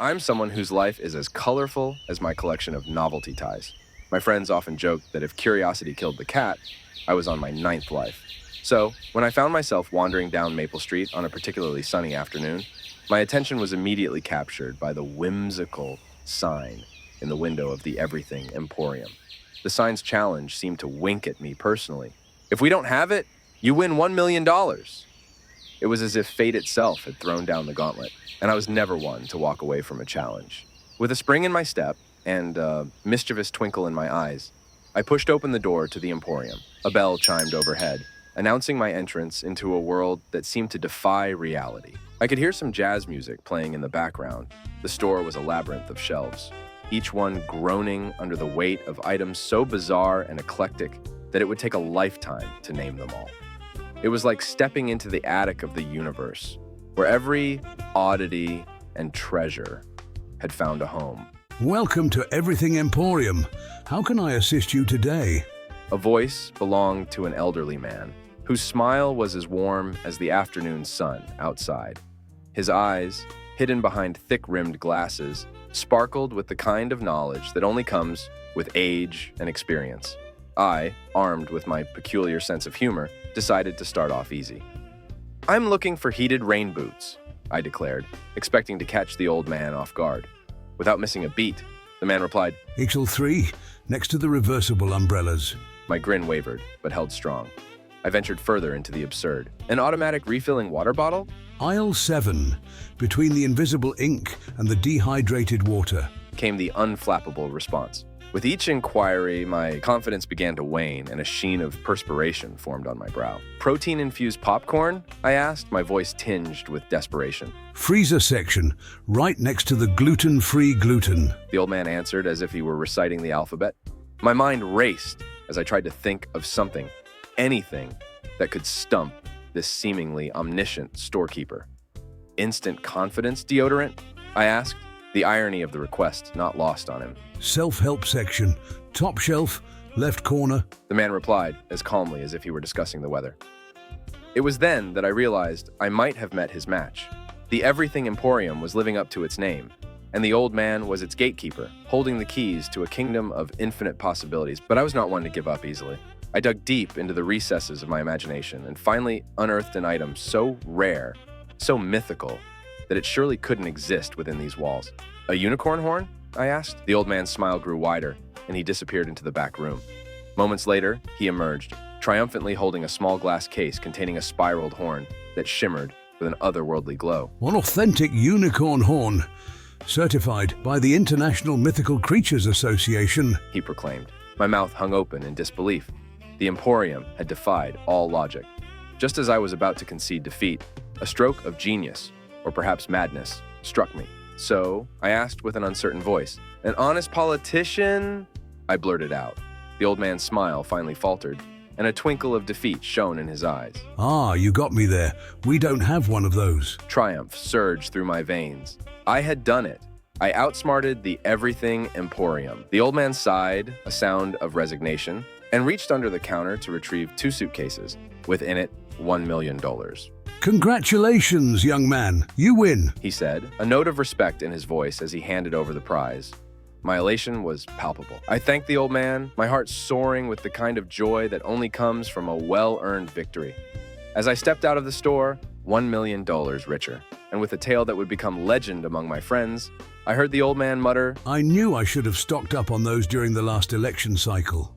I'm someone whose life is as colorful as my collection of novelty ties. My friends often joked that if curiosity killed the cat, I was on my ninth life. So, when I found myself wandering down Maple Street on a particularly sunny afternoon, my attention was immediately captured by the whimsical sign in the window of the Everything Emporium. The sign's challenge seemed to wink at me personally. If we don't have it, you win $1 million. It was as if fate itself had thrown down the gauntlet, and I was never one to walk away from a challenge. With a spring in my step and a mischievous twinkle in my eyes, I pushed open the door to the Emporium. A bell chimed overhead, announcing my entrance into a world that seemed to defy reality. I could hear some jazz music playing in the background. The store was a labyrinth of shelves, each one groaning under the weight of items so bizarre and eclectic that it would take a lifetime to name them all. It was like stepping into the attic of the universe, where every oddity and treasure had found a home. Welcome to Everything Emporium. How can I assist you today? A voice belonged to an elderly man, whose smile was as warm as the afternoon sun outside. His eyes, hidden behind thick-rimmed glasses, sparkled with the kind of knowledge that only comes with age and experience. I, armed with my peculiar sense of humor, decided to start off easy. "I'm looking for heated rain boots," I declared, expecting to catch the old man off guard. Without missing a beat, the man replied, XL3, next to the reversible umbrellas. My grin wavered, but held strong. I ventured further into the absurd. "An automatic refilling water bottle?" Aisle 7, between the invisible ink and the dehydrated water. Came the unflappable response. With each inquiry, my confidence began to wane and a sheen of perspiration formed on my brow. "Protein-infused popcorn?" I asked, my voice tinged with desperation. Freezer section, right next to the gluten-free gluten. The old man answered as if he were reciting the alphabet. My mind raced as I tried to think of something, anything, that could stump this seemingly omniscient storekeeper. "Instant confidence deodorant?" I asked, the irony of the request not lost on him. Self-help section, top shelf, left corner. The man replied, as calmly as if he were discussing the weather. It was then that I realized I might have met his match. The Everything Emporium was living up to its name, and the old man was its gatekeeper, holding the keys to a kingdom of infinite possibilities. But I was not one to give up easily. I dug deep into the recesses of my imagination and finally unearthed an item so rare, so mythical, that it surely couldn't exist within these walls. "A unicorn horn?" I asked. The old man's smile grew wider, and he disappeared into the back room. Moments later, he emerged, triumphantly holding a small glass case containing a spiraled horn that shimmered with an otherworldly glow. An authentic unicorn horn, certified by the International Mythical Creatures Association, he proclaimed. My mouth hung open in disbelief. The Emporium had defied all logic. Just as I was about to concede defeat, a stroke of genius, or perhaps madness, struck me. "So," I asked with an uncertain voice, "an honest politician?" I blurted out. The old man's smile finally faltered, and a twinkle of defeat shone in his eyes. "Ah, you got me there. We don't have one of those." Triumph surged through my veins. I had done it. I outsmarted the Everything Emporium. The old man sighed, a sound of resignation, and reached under the counter to retrieve 2 suitcases, within it $1 million. "Congratulations, young man. You win," he said, a note of respect in his voice as he handed over the prize. My elation was palpable. I thanked the old man, my heart soaring with the kind of joy that only comes from a well-earned victory. As I stepped out of the store, $1 million richer, and with a tale that would become legend among my friends, I heard the old man mutter, "I knew I should have stocked up on those during the last election cycle."